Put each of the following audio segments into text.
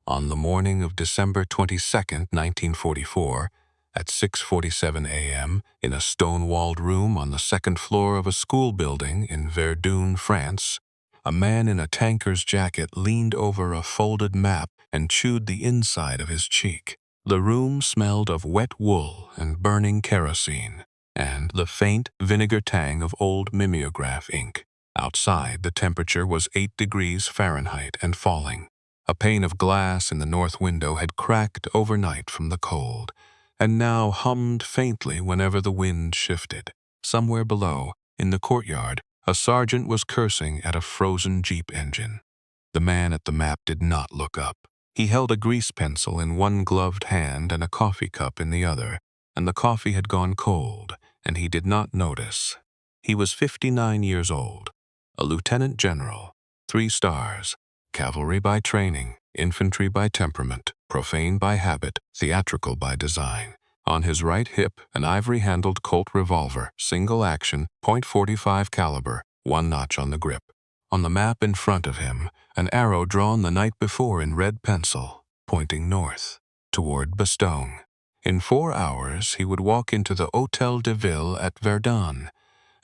On the morning of December 22, 1944, at 6:47 a.m., in a stone-walled room on the second floor of a school building in Verdun, France, a man in a tanker's jacket leaned over a folded map and chewed the inside of his cheek. The room smelled of wet wool and burning kerosene, and the faint vinegar tang of old mimeograph ink. Outside, the temperature was 8 degrees Fahrenheit and falling. A pane of glass in the north window had cracked overnight from the cold, and now hummed faintly whenever the wind shifted. Somewhere below, in the courtyard, a sergeant was cursing at a frozen jeep engine. The man at the map did not look up. He held a grease pencil in one gloved hand and a coffee cup in the other, and the coffee had gone cold, and he did not notice. He was 59 years old, a lieutenant general, 3 stars, cavalry by training, infantry by temperament, profane by habit, theatrical by design. On his right hip, an ivory-handled Colt revolver, single action, .45 caliber, 1 notch on the grip. On the map in front of him, an arrow drawn the night before in red pencil, pointing north, toward Bastogne. In 4 hours, he would walk into the Hôtel de Ville at Verdun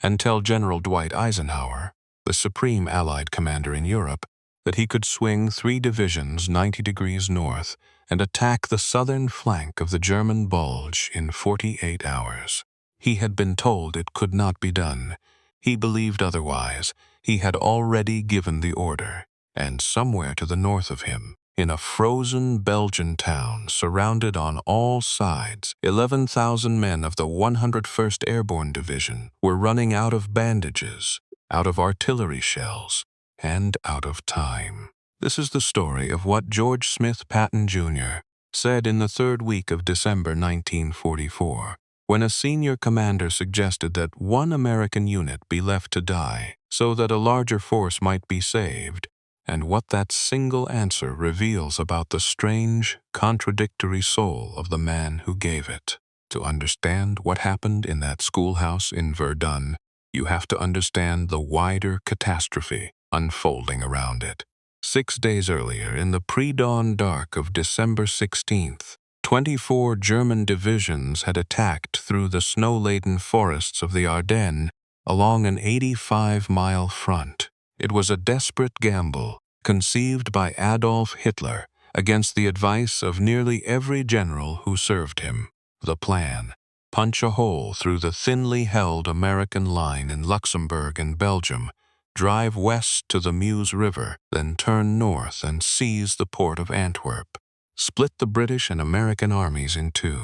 and tell General Dwight Eisenhower, the supreme Allied commander in Europe, that he could swing 3 divisions 90 degrees north and attack the southern flank of the German Bulge in 48 hours. He had been told it could not be done. He believed otherwise. He had already given the order, and somewhere to the north of him, in a frozen Belgian town surrounded on all sides, 11,000 men of the 101st Airborne Division were running out of bandages, out of artillery shells, and out of time. This is the story of what George Smith Patton, Jr. said in the 3rd week of December 1944, when a senior commander suggested that 1 American unit be left to die so that a larger force might be saved, and what that single answer reveals about the strange, contradictory soul of the man who gave it. To understand what happened in that schoolhouse in Verdun, you have to understand the wider catastrophe unfolding around it. 6 days earlier, in the pre-dawn dark of December 16th, 24 German divisions had attacked through the snow-laden forests of the Ardennes along an 85-mile front. It was a desperate gamble, conceived by Adolf Hitler against the advice of nearly every general who served him. The plan: punch a hole through the thinly held American line in Luxembourg and Belgium, drive west to the Meuse River, then turn north and seize the port of Antwerp. Split the British and American armies in 2.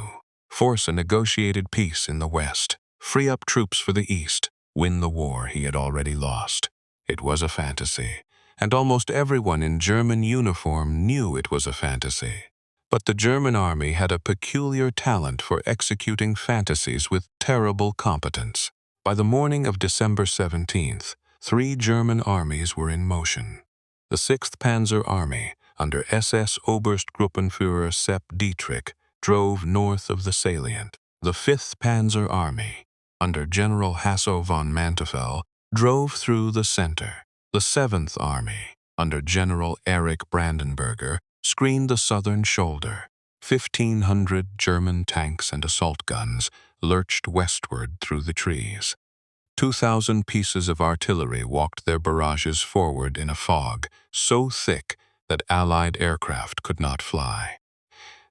Force a negotiated peace in the west. Free up troops for the east. Win the war he had already lost. It was a fantasy, and almost everyone in German uniform knew it was a fantasy. But the German army had a peculiar talent for executing fantasies with terrible competence. By the morning of December 17th, 3 German armies were in motion. The 6th Panzer Army, under SS Oberstgruppenführer Sepp Dietrich, drove north of the salient. The 5th Panzer Army, under General Hasso von Manteuffel, drove through the center. The 7th Army, under General Erich Brandenberger, screened the southern shoulder. 1,500 German tanks and assault guns lurched westward through the trees. 2,000 pieces of artillery walked their barrages forward in a fog so thick that Allied aircraft could not fly.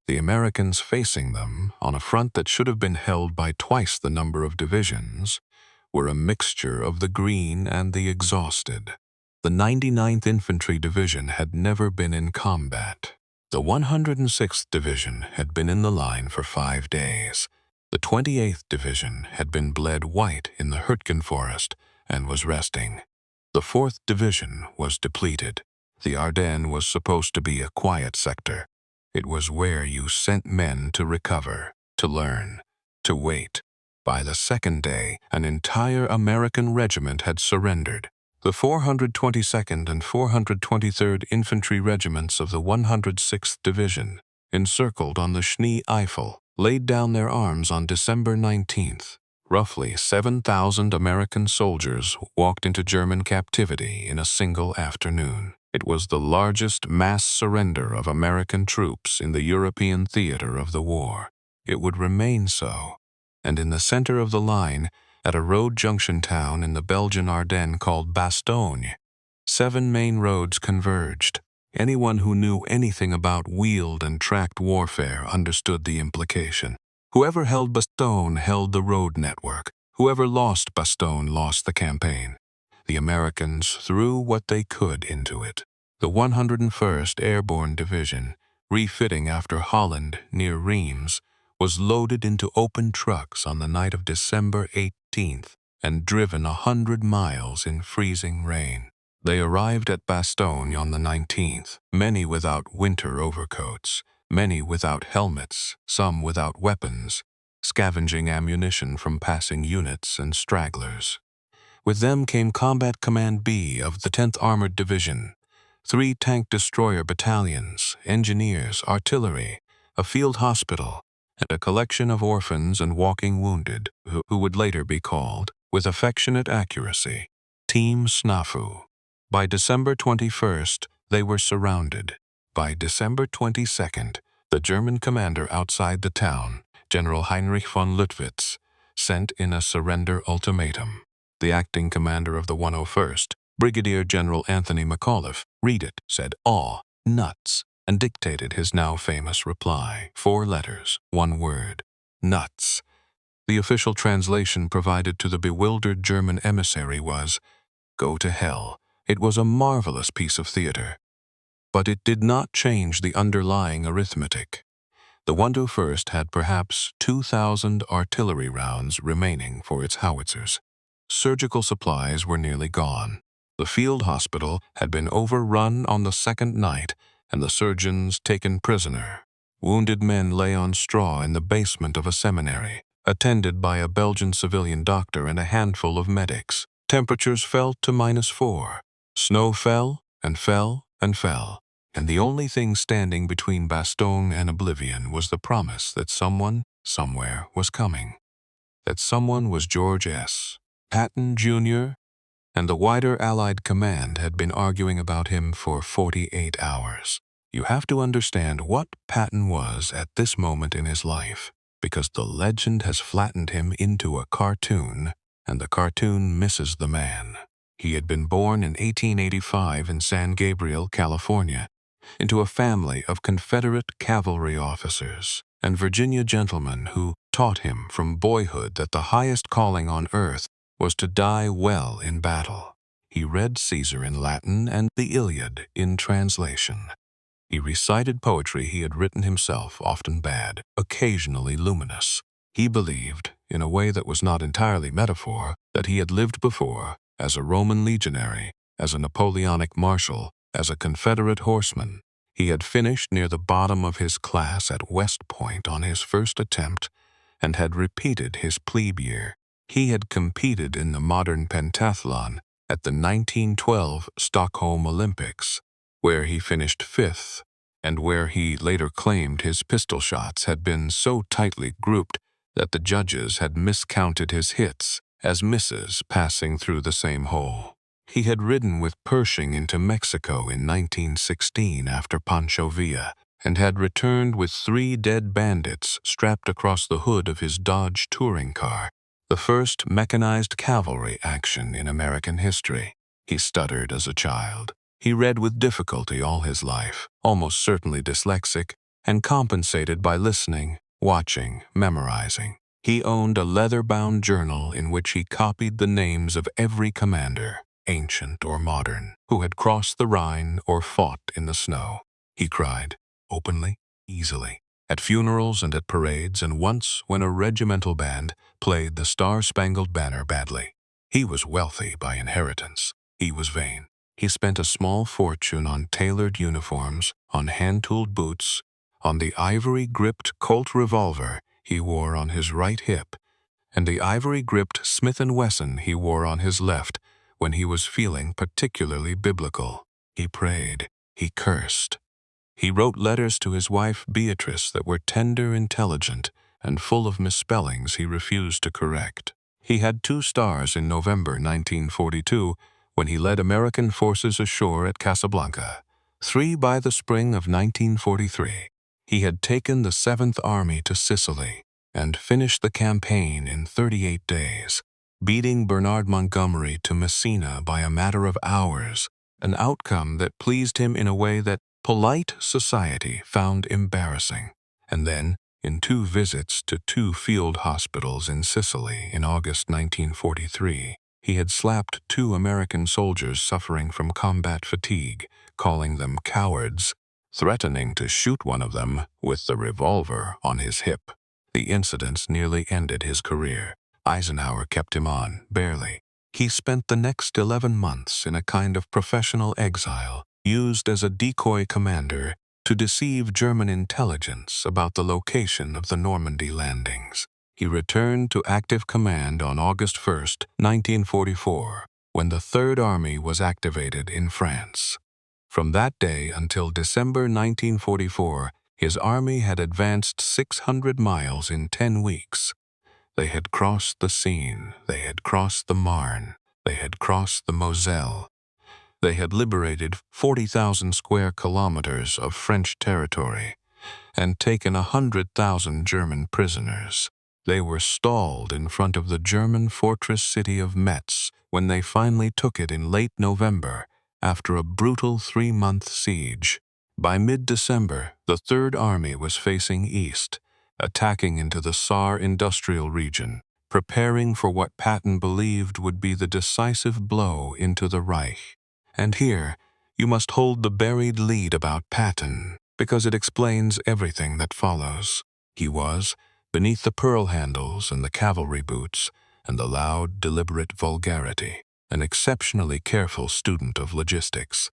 The Americans facing them, on a front that should have been held by twice the number of divisions, were a mixture of the green and the exhausted. The 99th Infantry Division had never been in combat. The 106th Division had been in the line for 5 days. The 28th Division had been bled white in the Hürtgen Forest and was resting. The 4th Division was depleted. The Ardennes was supposed to be a quiet sector. It was where you sent men to recover, to learn, to wait. By the 2nd day, an entire American regiment had surrendered. The 422nd and 423rd Infantry Regiments of the 106th Division, encircled on the Schnee Eifel, laid down their arms on December 19th. Roughly 7,000 American soldiers walked into German captivity in a single afternoon. It was the largest mass surrender of American troops in the European theater of the war. It would remain so. And in the center of the line, at a road junction town in the Belgian Ardennes called Bastogne, 7 main roads converged. Anyone who knew anything about wheeled and tracked warfare understood the implication. Whoever held Bastogne held the road network. Whoever lost Bastogne lost the campaign. The Americans threw what they could into it. The 101st Airborne Division, refitting after Holland near Reims, was loaded into open trucks on the night of December 18th and driven 100 miles in freezing rain. They arrived at Bastogne on the 19th, many without winter overcoats, many without helmets, some without weapons, scavenging ammunition from passing units and stragglers. With them came Combat Command B of the 10th Armored Division, 3 tank destroyer battalions, engineers, artillery, a field hospital, and a collection of orphans and walking wounded who would later be called, with affectionate accuracy, Team Snafu. By December 21st, they were surrounded. By December 22nd, the German commander outside the town, General Heinrich von Luttwitz, sent in a surrender ultimatum. The acting commander of the 101st, Brigadier General Anthony McAuliffe, read it, said, "Aw, nuts," and dictated his now famous reply. 4 letters, 1 word, nuts. The official translation provided to the bewildered German emissary was, "Go to hell." It was a marvelous piece of theater. But it did not change the underlying arithmetic. The 101st had perhaps 2,000 artillery rounds remaining for its howitzers. Surgical supplies were nearly gone. The field hospital had been overrun on the 2nd night and the surgeons taken prisoner. Wounded men lay on straw in the basement of a seminary, attended by a Belgian civilian doctor and a handful of medics. Temperatures fell to -4. Snow fell and fell and fell, and the only thing standing between Bastogne and oblivion was the promise that someone, somewhere, was coming. That someone was George S. Patton, Jr., and the wider Allied command had been arguing about him for 48 hours. You have to understand what Patton was at this moment in his life, because the legend has flattened him into a cartoon, and the cartoon misses the man. He had been born in 1885 in San Gabriel, California, into a family of Confederate cavalry officers and Virginia gentlemen who taught him from boyhood that the highest calling on earth was to die well in battle. He read Caesar in Latin and the Iliad in translation. He recited poetry he had written himself, often bad, occasionally luminous. He believed, in a way that was not entirely metaphor, that he had lived before, as a Roman legionary, as a Napoleonic marshal, as a Confederate horseman. He had finished near the bottom of his class at West Point on his first attempt and had repeated his plebe year. He had competed in the modern pentathlon at the 1912 Stockholm Olympics, where he finished 5th, and where he later claimed his pistol shots had been so tightly grouped that the judges had miscounted his hits as misses passing through the same hole. He had ridden with Pershing into Mexico in 1916 after Pancho Villa, and had returned with 3 dead bandits strapped across the hood of his Dodge touring car, the first mechanized cavalry action in American history. He stuttered as a child. He read with difficulty all his life, almost certainly dyslexic, and compensated by listening, watching, memorizing. He owned a leather-bound journal in which he copied the names of every commander, ancient or modern, who had crossed the Rhine or fought in the snow. He cried, openly, easily, at funerals and at parades, and once when a regimental band played the Star-Spangled Banner badly. He was wealthy by inheritance. He was vain. He spent a small fortune on tailored uniforms, on hand-tooled boots, on the ivory-gripped Colt revolver he wore on his right hip, and the ivory-gripped Smith & Wesson he wore on his left when he was feeling particularly biblical. He prayed. He cursed. He wrote letters to his wife Beatrice that were tender, intelligent, and full of misspellings he refused to correct. He had 2 stars in November 1942 when he led American forces ashore at Casablanca. 3 by the spring of 1943, he had taken the 7th Army to Sicily and finished the campaign in 38 days, beating Bernard Montgomery to Messina by a matter of hours, an outcome that pleased him in a way that polite society found embarrassing. And then, in 2 visits to 2 field hospitals in Sicily in August 1943, he had slapped 2 American soldiers suffering from combat fatigue, calling them cowards, threatening to shoot one of them with the revolver on his hip. The incidents nearly ended his career. Eisenhower kept him on, barely. He spent the next 11 months in a kind of professional exile, used as a decoy commander to deceive German intelligence about the location of the Normandy landings. He returned to active command on August 1, 1944, when the Third Army was activated in France. From that day until December 1944, his army had advanced 600 miles in 10 weeks. They had crossed the Seine, they had crossed the Marne, they had crossed the Moselle. They had liberated 40,000 square kilometers of French territory and taken 100,000 German prisoners. They were stalled in front of the German fortress city of Metz when they finally took it in late November after a brutal 3-month siege. By mid-December, the Third Army was facing east, attacking into the Saar industrial region, preparing for what Patton believed would be the decisive blow into the Reich. And here, you must hold the buried lead about Patton, because it explains everything that follows. He was, beneath the pearl handles and the cavalry boots and the loud, deliberate vulgarity, an exceptionally careful student of logistics.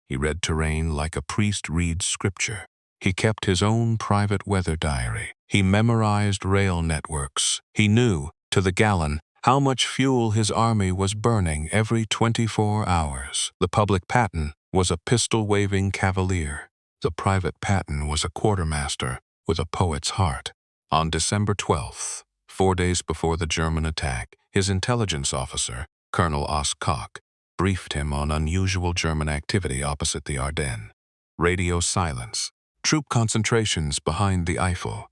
He read terrain like a priest reads scripture. He kept his own private weather diary. He memorized rail networks. He knew, to the gallon, how much fuel his army was burning every 24 hours. The public Patton was a pistol-waving cavalier. The private Patton was a quartermaster with a poet's heart. On December 12th, 4 days before the German attack, his intelligence officer, Colonel Oss Koch, briefed him on unusual German activity opposite the Ardennes. Radio silence, troop concentrations behind the Eifel,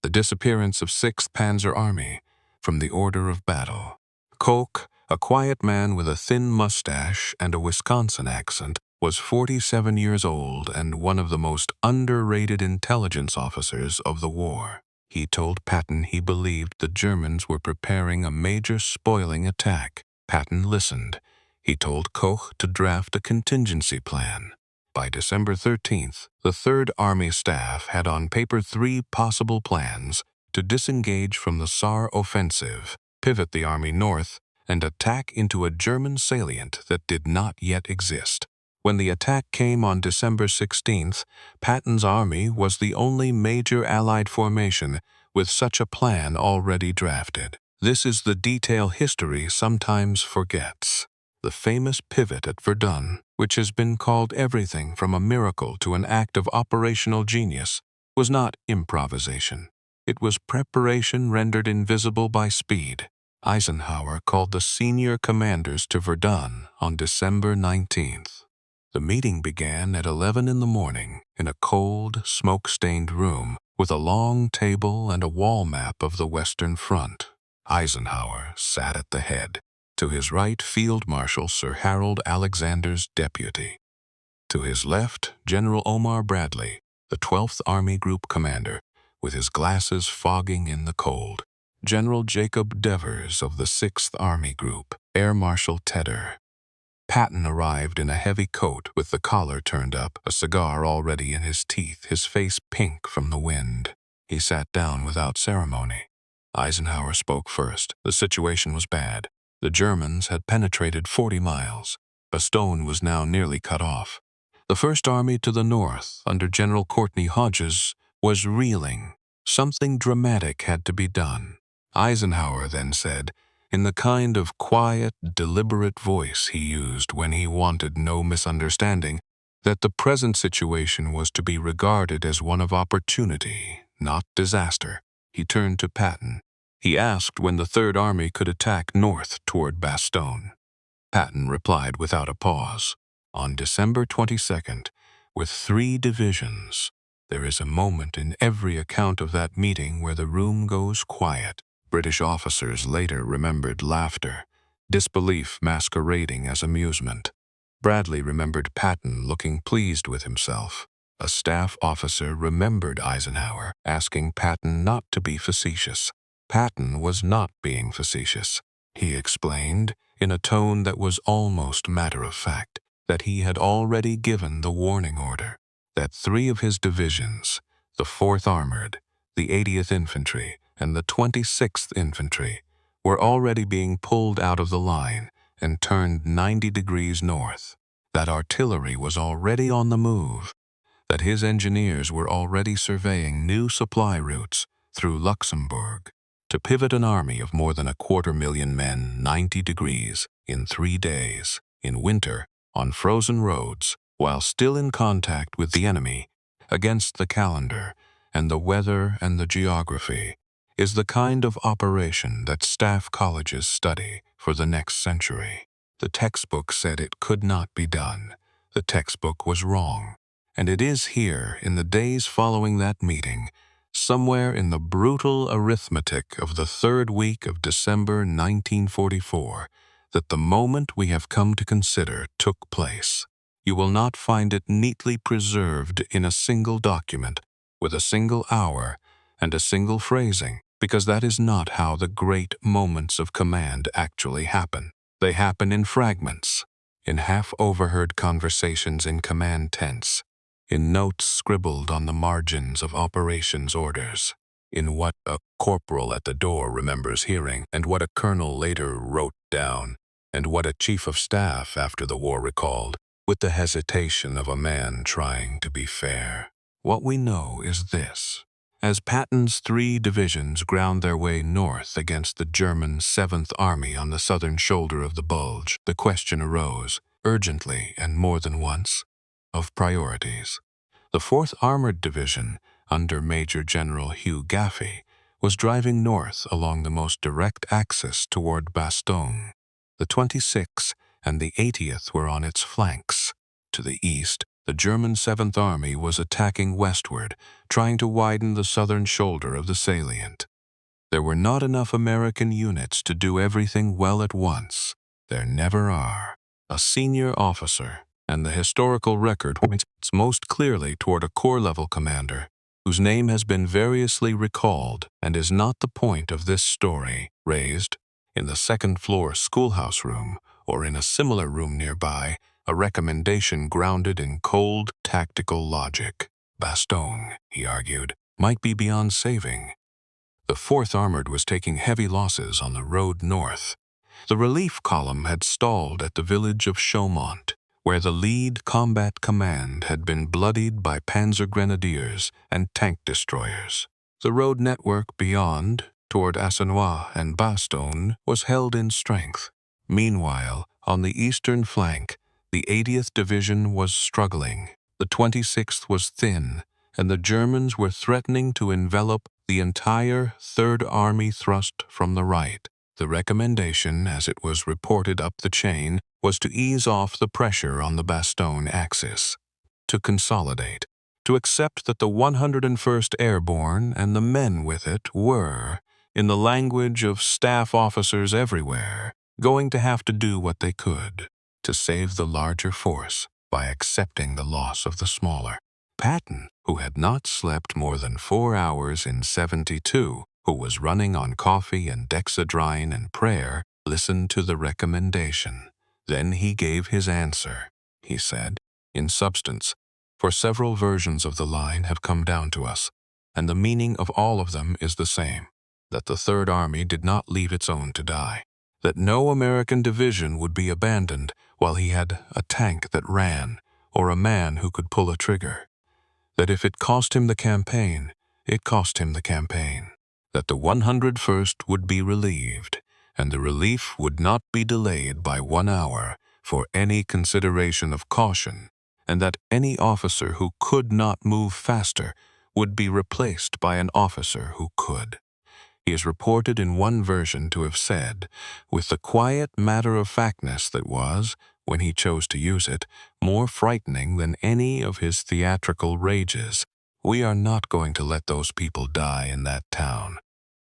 the disappearance of 6th Panzer Army from the order of battle. Koch, a quiet man with a thin mustache and a Wisconsin accent, was 47 years old and one of the most underrated intelligence officers of the war. He told Patton he believed the Germans were preparing a major spoiling attack. Patton listened. He told Koch to draft a contingency plan. By December 13th, the Third Army staff had on paper 3 possible plans to disengage from the Saar offensive, pivot the army north, and attack into a German salient that did not yet exist. When the attack came on December 16th, Patton's army was the only major Allied formation with such a plan already drafted. This is the detail history sometimes forgets. The famous pivot at Verdun, which has been called everything from a miracle to an act of operational genius, was not improvisation. It was preparation rendered invisible by speed. Eisenhower called the senior commanders to Verdun on December 19th. The meeting began at 11 in the morning in a cold, smoke-stained room with a long table and a wall map of the Western Front. Eisenhower sat at the head. To his right, Field Marshal Sir Harold Alexander's deputy. To his left, General Omar Bradley, the 12th Army Group commander, with his glasses fogging in the cold. General Jacob Devers of the 6th Army Group, Air Marshal Tedder. Patton arrived in a heavy coat with the collar turned up, a cigar already in his teeth, his face pink from the wind. He sat down without ceremony. Eisenhower spoke first. The situation was bad. The Germans had penetrated 40 miles. Bastogne was now nearly cut off. The First Army to the north, under General Courtney Hodges, was reeling. Something dramatic had to be done. Eisenhower then said, in the kind of quiet, deliberate voice he used when he wanted no misunderstanding, that the present situation was to be regarded as one of opportunity, not disaster. He turned to Patton. He asked when the Third Army could attack north toward Bastogne. Patton replied without a pause. On December 22nd, with 3 divisions. There is a moment in every account of that meeting where the room goes quiet. British officers later remembered laughter, disbelief masquerading as amusement. Bradley remembered Patton looking pleased with himself. A staff officer remembered Eisenhower asking Patton not to be facetious. Patton was not being facetious. He explained, in a tone that was almost matter-of-fact, that he had already given the warning order, that 3 of his divisions, the 4th Armored, the 80th Infantry, and the 26th Infantry, were already being pulled out of the line and turned 90 degrees north, that artillery was already on the move, that his engineers were already surveying new supply routes through Luxembourg to pivot an army of more than 250,000 men 90 degrees in 3 days, in winter, on frozen roads, while still in contact with the enemy, against the calendar and the weather and the geography, is the kind of operation that staff colleges study for the next century. The textbook said it could not be done. The textbook was wrong. And it is here, in the days following that meeting, somewhere in the brutal arithmetic of the 3rd week of December 1944, that the moment we have come to consider took place. You will not find it neatly preserved in a single document, with a single hour and a single phrasing, because that is not how the great moments of command actually happen. They happen in fragments, in half-overheard conversations in command tents, in notes scribbled on the margins of operations orders, in what a corporal at the door remembers hearing, and what a colonel later wrote down, and what a chief of staff after the war recalled, with the hesitation of a man trying to be fair. What we know is this. As Patton's 3 divisions ground their way north against the German 7th Army on the southern shoulder of the Bulge, the question arose, urgently and more than once, of priorities. The 4th Armored Division, under Major General Hugh Gaffey, was driving north along the most direct axis toward Bastogne. The 26th and the 80th were on its flanks. To the east, the German 7th Army was attacking westward, trying to widen the southern shoulder of the salient. There were not enough American units to do everything well at once. There never are. A senior officer, and the historical record points most clearly toward a corps-level commander, whose name has been variously recalled and is not the point of this story, raised, in the second-floor schoolhouse room, or in a similar room nearby, a recommendation grounded in cold, tactical logic. Bastogne, he argued, might be beyond saving. The 4th Armored was taking heavy losses on the road north. The relief column had stalled at the village of Chaumont, where the lead combat command had been bloodied by panzer grenadiers and tank destroyers. The road network beyond, toward Assenois and Bastogne, was held in strength. Meanwhile, on the eastern flank, the 80th Division was struggling. The 26th was thin, and the Germans were threatening to envelop the entire 3rd Army thrust from the right. The recommendation, as it was reported up the chain, was to ease off the pressure on the Bastogne axis, to consolidate, to accept that the 101st Airborne and the men with it were, in the language of staff officers everywhere, going to have to do what they could to save the larger force by accepting the loss of the smaller. Patton, who had not slept more than 4 hours in 72, who was running on coffee and dexedrine and prayer, listened to the recommendation. Then he gave his answer. He said, in substance, for several versions of the line have come down to us, and the meaning of all of them is the same, that the 3rd Army did not leave its own to die, that no American division would be abandoned while he had a tank that ran, or a man who could pull a trigger, that if it cost him the campaign, it cost him the campaign, that the 101st would be relieved, and the relief would not be delayed by 1 hour for any consideration of caution, and that any officer who could not move faster would be replaced by an officer who could. He is reported in one version to have said, with the quiet matter-of-factness that was, when he chose to use it, more frightening than any of his theatrical rages, "We are not going to let those people die in that town."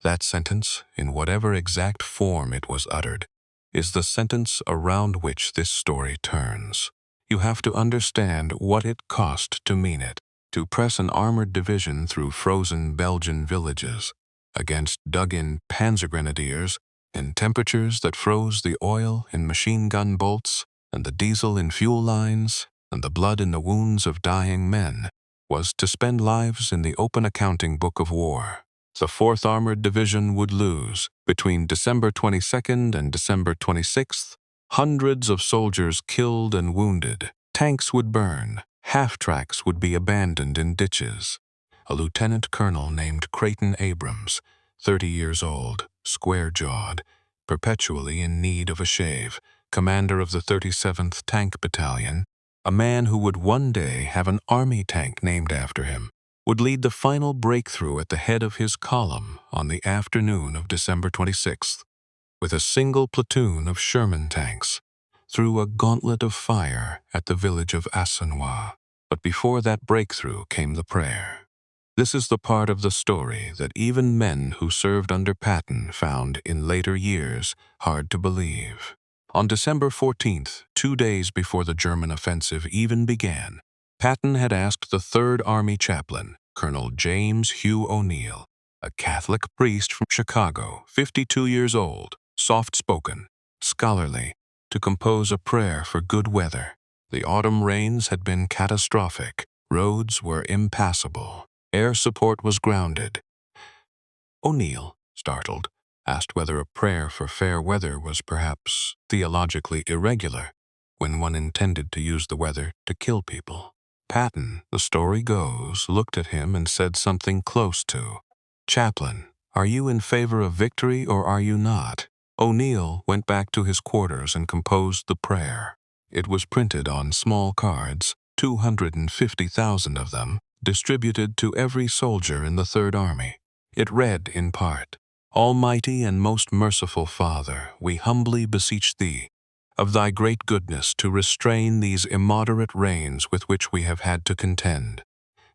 That sentence, in whatever exact form it was uttered, is the sentence around which this story turns. You have to understand what it cost to mean it, to press an armored division through frozen Belgian villages, against dug-in panzergrenadiers, in temperatures that froze the oil in machine gun bolts, and the diesel in fuel lines, and the blood in the wounds of dying men, was to spend lives in the open accounting book of war. The 4th Armored Division would lose, between December 22nd and December 26th, hundreds of soldiers killed and wounded. Tanks would burn. Half-tracks would be abandoned in ditches. A lieutenant colonel named Creighton Abrams, 30 years old, square-jawed, perpetually in need of a shave, commander of the 37th Tank Battalion, a man who would one day have an army tank named after him, would lead the final breakthrough at the head of his column on the afternoon of December 26th, with a single platoon of Sherman tanks, through a gauntlet of fire at the village of Assenois. But before that breakthrough came the prayer. This is the part of the story that even men who served under Patton found in later years hard to believe. On December 14th, 2 days before the German offensive even began, Patton had asked the 3rd Army chaplain, Colonel James Hugh O'Neill, a Catholic priest from Chicago, 52 years old, soft-spoken, scholarly, to compose a prayer for good weather. The autumn rains had been catastrophic. Roads were impassable. Air support was grounded. O'Neill, startled, asked whether a prayer for fair weather was perhaps theologically irregular, when one intended to use the weather to kill people. Patton, the story goes, looked at him and said something close to, "Chaplain, are you in favor of victory or are you not?" O'Neill went back to his quarters and composed the prayer. It was printed on small cards, 250,000 of them, distributed to every soldier in the 3rd Army. It read in part, "Almighty and most merciful Father, we humbly beseech Thee, of Thy great goodness to restrain these immoderate rains with which we have had to contend.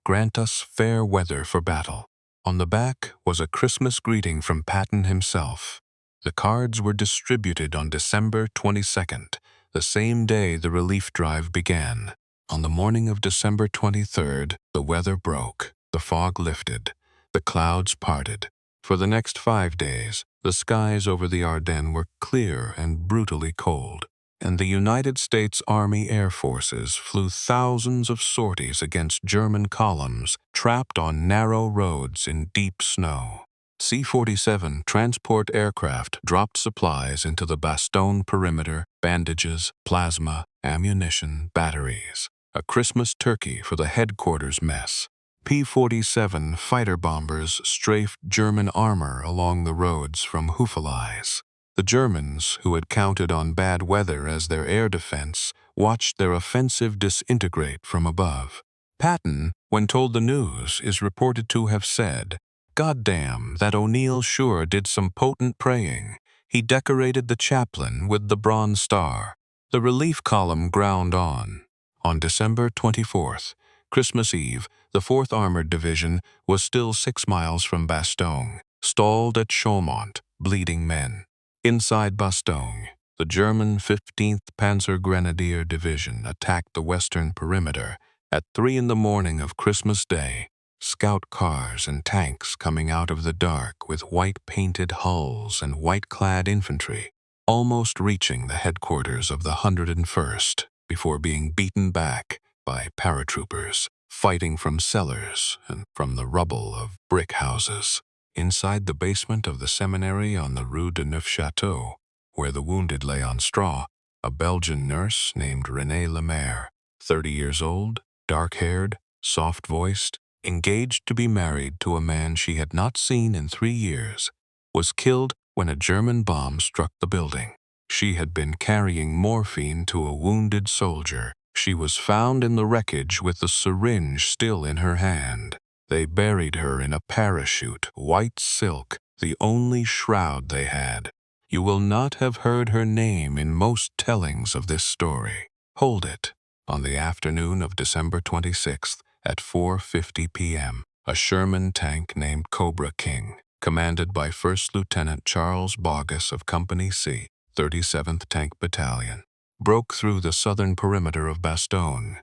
Grant us fair weather for battle." On the back was a Christmas greeting from Patton himself. The cards were distributed on December 22nd, the same day the relief drive began. On the morning of December 23rd, the weather broke, the fog lifted, the clouds parted. For the next 5 days, the skies over the Ardennes were clear and brutally cold, and the United States Army Air Forces flew thousands of sorties against German columns trapped on narrow roads in deep snow. C-47 transport aircraft dropped supplies into the Bastogne perimeter, bandages, plasma, ammunition, batteries. A Christmas turkey for the headquarters mess. P-47 fighter bombers strafed German armor along the roads from Houffalize. The Germans, who had counted on bad weather as their air defense, watched their offensive disintegrate from above. Patton, when told the news, is reported to have said, "God damn, that O'Neill sure did some potent praying. He decorated the chaplain with the Bronze Star." The relief column ground on. On December 24th, Christmas Eve, the 4th Armored Division was still 6 miles from Bastogne, stalled at Chaumont, bleeding men. Inside Bastogne, the German 15th Panzer Grenadier Division attacked the western perimeter at 3 in the morning of Christmas Day. Scout cars and tanks coming out of the dark with white-painted hulls and white-clad infantry, almost reaching the headquarters of the 101st before being beaten back by paratroopers fighting from cellars and from the rubble of brick houses. Inside the basement of the seminary on the Rue de Neufchâteau, where the wounded lay on straw, a Belgian nurse named Renée Lemaire, 30 years old, dark-haired, soft-voiced, engaged to be married to a man she had not seen in 3 years, was killed when a German bomb struck the building. She had been carrying morphine to a wounded soldier. She was found in the wreckage with the syringe still in her hand. They buried her in a parachute, white silk, the only shroud they had. You will not have heard her name in most tellings of this story. Hold it. On the afternoon of December 26th at 4:50 p.m., a Sherman tank named Cobra King, commanded by First Lieutenant Charles Bogus of Company C, 37th Tank Battalion, broke through the southern perimeter of Bastogne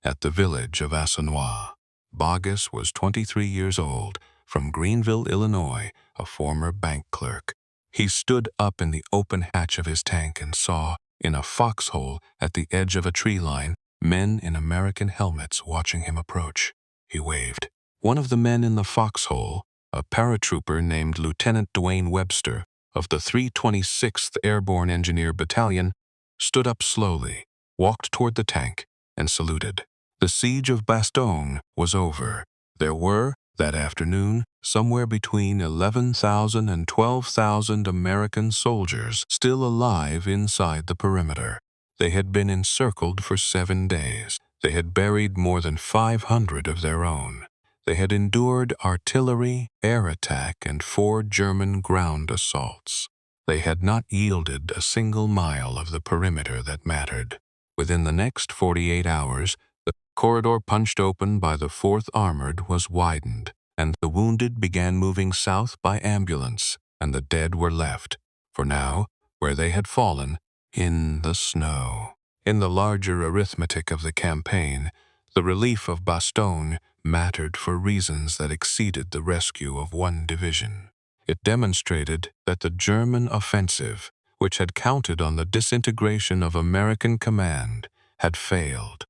at the village of Assenois. Bogus was 23 years old, from Greenville, Illinois, a former bank clerk. He stood up in the open hatch of his tank and saw, in a foxhole at the edge of a tree line, men in American helmets watching him approach. He waved. One of the men in the foxhole, a paratrooper named Lieutenant Dwayne Webster of the 326th Airborne Engineer Battalion, stood up slowly, walked toward the tank, and saluted. The siege of Bastogne was over. There were, that afternoon, somewhere between 11,000 and 12,000 American soldiers still alive inside the perimeter. They had been encircled for 7 days. They had buried more than 500 of their own. They had endured artillery, air attack, and 4 German ground assaults. They had not yielded a single mile of the perimeter that mattered. Within the next 48 hours, the corridor punched open by the 4th Armored was widened, and the wounded began moving south by ambulance, and the dead were left, for now, where they had fallen, in the snow. In the larger arithmetic of the campaign, the relief of Bastogne mattered for reasons that exceeded the rescue of one division. It demonstrated that the German offensive, which had counted on the disintegration of American command, had failed.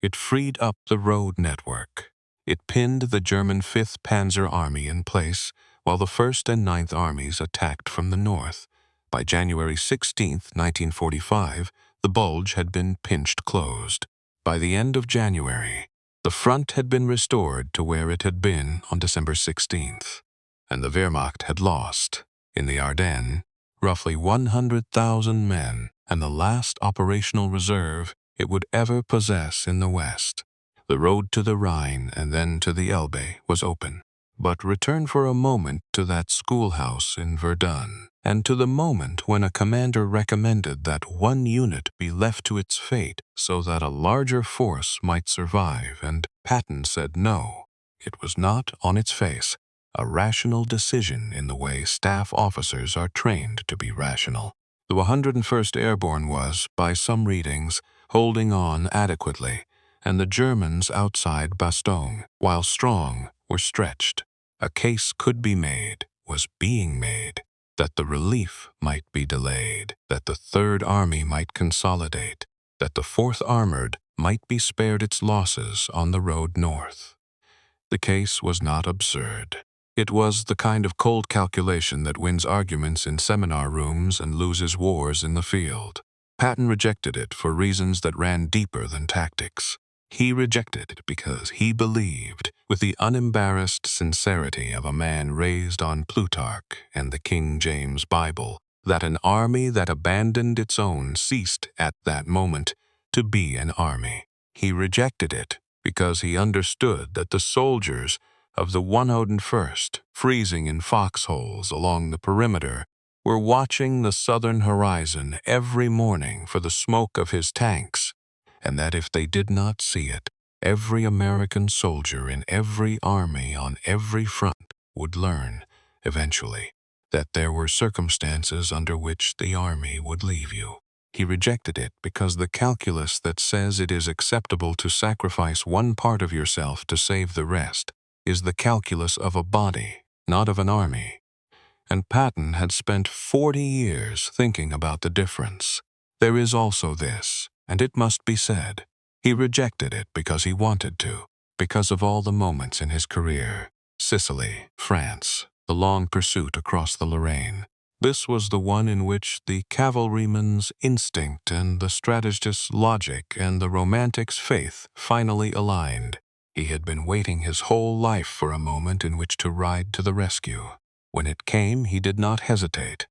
It freed up the road network. It pinned the German 5th Panzer Army in place, while the 1st and 9th Armies attacked from the north. By January 16, 1945, the bulge had been pinched closed. By the end of January, the front had been restored to where it had been on December 16th, and the Wehrmacht had lost, in the Ardennes, roughly 100,000 men and the last operational reserve it would ever possess in the West. The road to the Rhine and then to the Elbe was open. But return for a moment to that schoolhouse in Verdun, and to the moment when a commander recommended that one unit be left to its fate so that a larger force might survive, and Patton said no. It was not, on its face, a rational decision in the way staff officers are trained to be rational. The 101st Airborne was, by some readings, holding on adequately, and the Germans outside Bastogne, while strong, were stretched. A case could be made, was being made, that the relief might be delayed, that the Third Army might consolidate, that the 4th Armored might be spared its losses on the road north. The case was not absurd. It was the kind of cold calculation that wins arguments in seminar rooms and loses wars in the field. Patton rejected it for reasons that ran deeper than tactics. He rejected it because he believed, with the unembarrassed sincerity of a man raised on Plutarch and the King James Bible, that an army that abandoned its own ceased at that moment to be an army. He rejected it because he understood that the soldiers of the 101st, freezing in foxholes along the perimeter, were watching the southern horizon every morning for the smoke of his tanks, and that if they did not see it, every American soldier in every army on every front would learn, eventually, that there were circumstances under which the army would leave you. He rejected it because the calculus that says it is acceptable to sacrifice one part of yourself to save the rest is the calculus of a body, not of an army. And Patton had spent 40 years thinking about the difference. There is also this, and it must be said. He rejected it because he wanted to, because of all the moments in his career. Sicily, France, the long pursuit across the Lorraine. This was the one in which the cavalryman's instinct and the strategist's logic and the romantic's faith finally aligned. He had been waiting his whole life for a moment in which to ride to the rescue. When it came, he did not hesitate.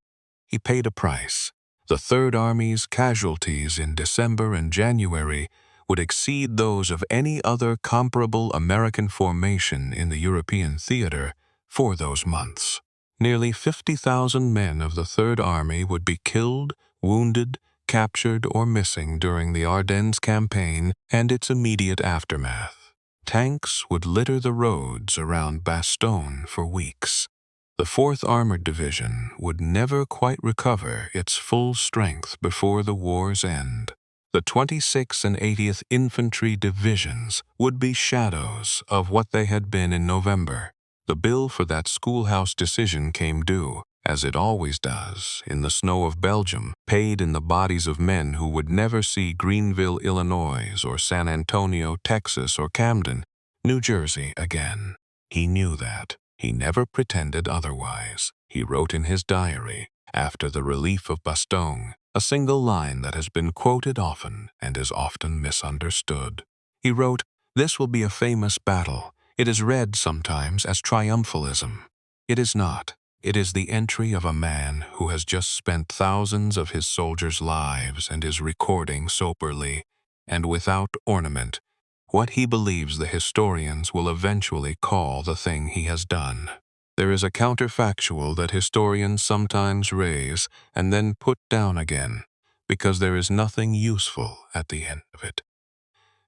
He paid a price. The Third Army's casualties in December and January would exceed those of any other comparable American formation in the European theater for those months. Nearly 50,000 men of the Third Army would be killed, wounded, captured, or missing during the Ardennes campaign and its immediate aftermath. Tanks would litter the roads around Bastogne for weeks. The 4th Armored Division would never quite recover its full strength before the war's end. The 26th and 80th Infantry Divisions would be shadows of what they had been in November. The bill for that schoolhouse decision came due, as it always does, in the snow of Belgium, paid in the bodies of men who would never see Greenville, Illinois, or San Antonio, Texas, or Camden, New Jersey again. He knew that. He never pretended otherwise. He wrote in his diary, after the relief of Bastogne, a single line that has been quoted often and is often misunderstood. He wrote, "This will be a famous battle. It is read sometimes as triumphalism. It is not. It is the entry of a man who has just spent thousands of his soldiers' lives and is recording soberly, and without ornament, what he believes the historians will eventually call the thing he has done." There is a counterfactual that historians sometimes raise and then put down again, because there is nothing useful at the end of it.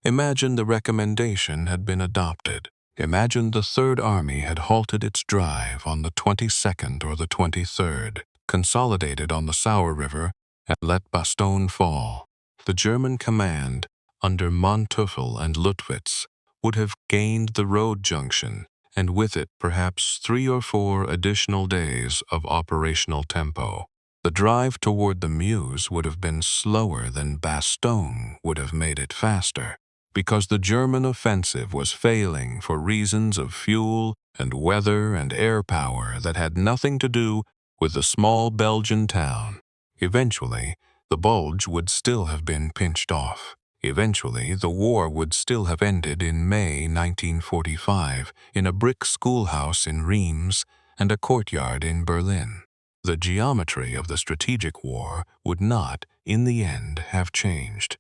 Imagine the recommendation had been adopted. Imagine the Third Army had halted its drive on the 22nd or the 23rd, consolidated on the Sauer River, and let Bastogne fall. The German command, under Manteuffel and Luttwitz, would have gained the road junction, and with it perhaps 3 or 4 additional days of operational tempo. The drive toward the Meuse would have been slower than Bastogne would have made it faster, because the German offensive was failing for reasons of fuel and weather and air power that had nothing to do with the small Belgian town. Eventually, the bulge would still have been pinched off. Eventually, the war would still have ended in May 1945 in a brick schoolhouse in Reims and a courtyard in Berlin. The geometry of the strategic war would not, in the end, have changed.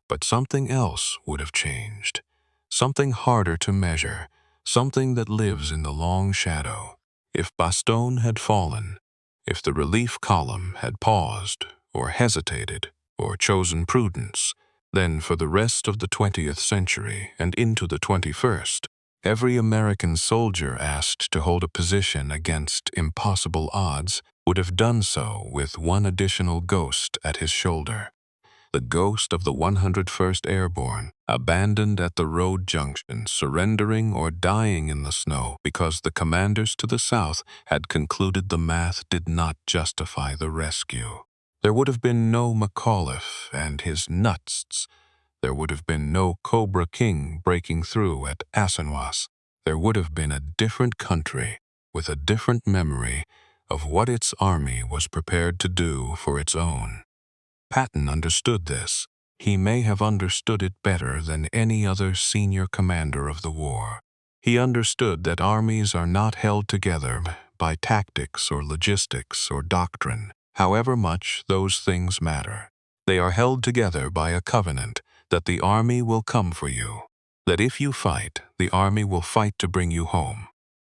But something else would have changed. Something harder to measure, something that lives in the long shadow. If Bastogne had fallen, if the relief column had paused, or hesitated, or chosen prudence, then for the rest of the 20th century and into the 21st, every American soldier asked to hold a position against impossible odds would have done so with one additional ghost at his shoulder. The ghost of the 101st Airborne, abandoned at the road junction, surrendering or dying in the snow because the commanders to the south had concluded the math did not justify the rescue. There would have been no McAuliffe and his nuts. There would have been no Cobra King breaking through at Assinibois. There would have been a different country with a different memory of what its army was prepared to do for its own. Patton understood this. He may have understood it better than any other senior commander of the war. He understood that armies are not held together by tactics or logistics or doctrine, however much those things matter. They are held together by a covenant that the army will come for you, that if you fight, the army will fight to bring you home,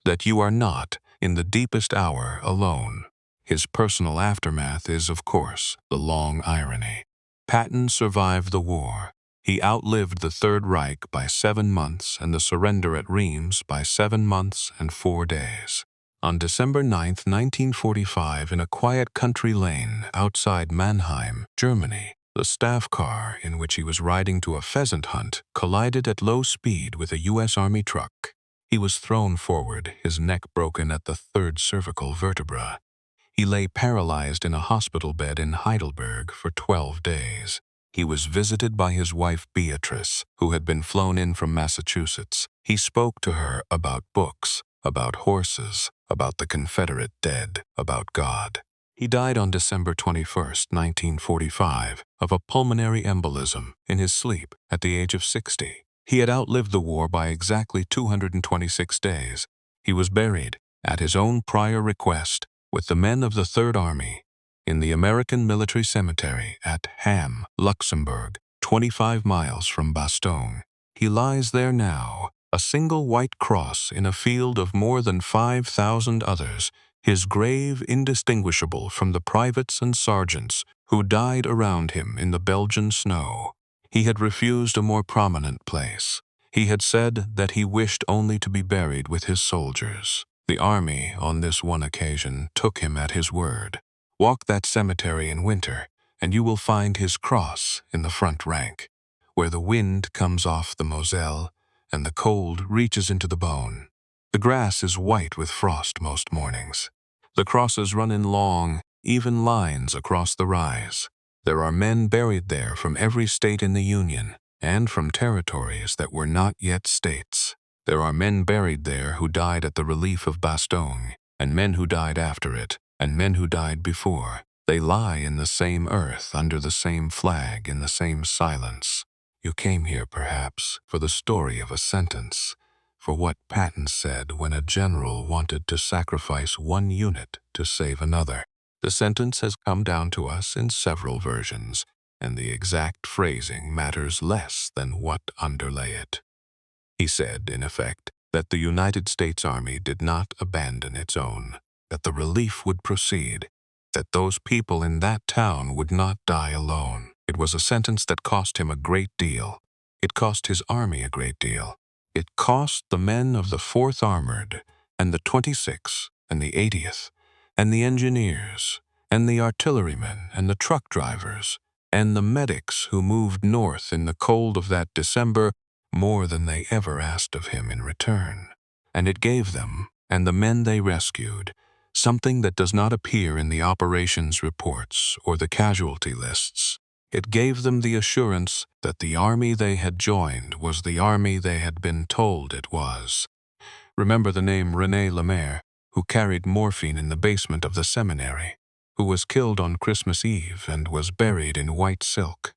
that you are not, in the deepest hour, alone. His personal aftermath is, of course, the long irony. Patton survived the war. He outlived the Third Reich by 7 months and the surrender at Reims by 7 months and 4 days. On December 9, 1945, in a quiet country lane outside Mannheim, Germany, the staff car in which he was riding to a pheasant hunt collided at low speed with a U.S. Army truck. He was thrown forward, his neck broken at the 3rd cervical vertebra. He lay paralyzed in a hospital bed in Heidelberg for 12 days. He was visited by his wife Beatrice, who had been flown in from Massachusetts. He spoke to her about books, about horses, about the Confederate dead, about God. He died on December 21, 1945, of a pulmonary embolism in his sleep at the age of 60. He had outlived the war by exactly 226 days. He was buried, at his own prior request, with the men of the Third Army, in the American Military Cemetery at Ham, Luxembourg, 25 miles from Bastogne. He lies there now, a single white cross in a field of more than 5,000 others, his grave indistinguishable from the privates and sergeants who died around him in the Belgian snow. He had refused a more prominent place. He had said that he wished only to be buried with his soldiers. The army, on this one occasion, took him at his word. Walk that cemetery in winter, and you will find his cross in the front rank, where the wind comes off the Moselle and the cold reaches into the bone. The grass is white with frost most mornings. The crosses run in long, even lines across the rise. There are men buried there from every state in the Union, and from territories that were not yet states. There are men buried there who died at the relief of Bastogne, and men who died after it, and men who died before. They lie in the same earth, under the same flag, in the same silence. You came here, perhaps, for the story of a sentence, for what Patton said when a general wanted to sacrifice one unit to save another. The sentence has come down to us in several versions, and the exact phrasing matters less than what underlay it. He said, in effect, that the United States Army did not abandon its own, that the relief would proceed, that those people in that town would not die alone. It was a sentence that cost him a great deal. It cost his army a great deal. It cost the men of the 4th Armored, and the 26th, and the 80th, and the engineers, and the artillerymen, and the truck drivers, and the medics who moved north in the cold of that December more than they ever asked of him in return. And it gave them, and the men they rescued, something that does not appear in the operations reports or the casualty lists. It gave them the assurance that the army they had joined was the army they had been told it was. Remember the name René Lemaire, who carried morphine in the basement of the seminary, who was killed on Christmas Eve and was buried in white silk.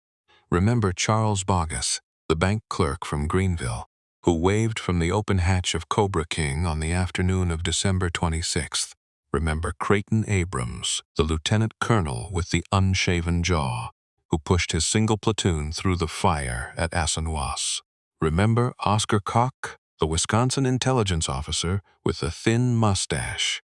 Remember Charles Bogus, the bank clerk from Greenville, who waved from the open hatch of Cobra King on the afternoon of December 26th. Remember Creighton Abrams, the lieutenant colonel with the unshaven jaw, who pushed his single platoon through the fire at Assiniboine. Remember Oscar Koch, the Wisconsin intelligence officer with the thin mustache,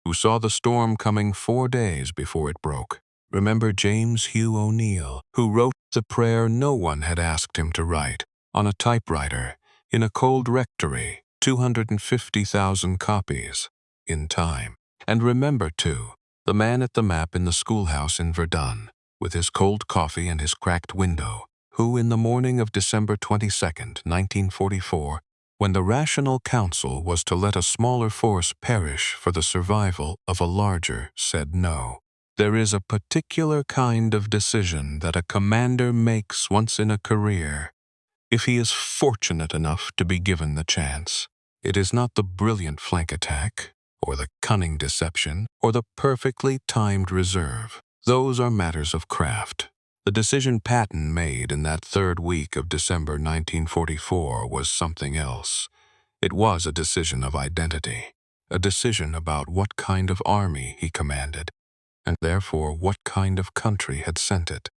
who saw the storm coming 4 days before it broke. Remember James Hugh O'Neill, who wrote the prayer no one had asked him to write, on a typewriter, in a cold rectory, 250,000 copies, in time. And remember, too, the man at the map in the schoolhouse in Verdun, with his cold coffee and his cracked window, who in the morning of December 22nd, 1944, when the Rational Council was to let a smaller force perish for the survival of a larger, said no. There is a particular kind of decision that a commander makes once in a career, if he is fortunate enough to be given the chance. It is not the brilliant flank attack, or the cunning deception, or the perfectly timed reserve. Those are matters of craft. The decision Patton made in that 3rd week of December 1944 was something else. It was a decision of identity, a decision about what kind of army he commanded, and therefore what kind of country had sent it,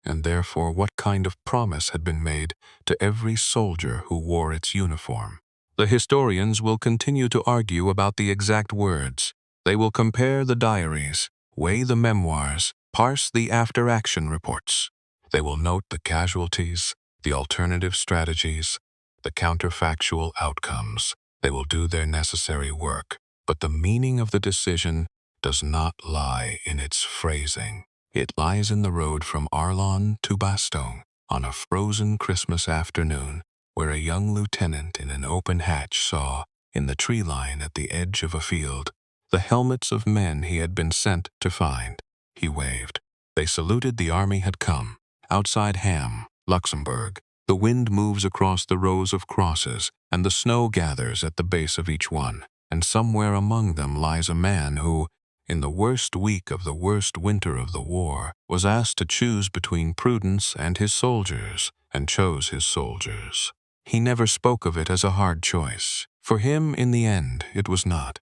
and therefore what kind of promise had been made to every soldier who wore its uniform. The historians will continue to argue about the exact words. They will compare the diaries, weigh the memoirs, parse the after-action reports. They will note the casualties, the alternative strategies, the counterfactual outcomes. They will do their necessary work, but the meaning of the decision does not lie in its phrasing. It lies in the road from Arlon to Bastogne on a frozen Christmas afternoon, where a young lieutenant in an open hatch saw, in the tree line at the edge of a field, the helmets of men he had been sent to find. He waved. They saluted the army had come. Outside Ham, Luxembourg, the wind moves across the rows of crosses, and the snow gathers at the base of each one, and somewhere among them lies a man who, in the worst week of the worst winter of the war, was asked to choose between prudence and his soldiers, and chose his soldiers. He never spoke of it as a hard choice. For him, in the end, it was not.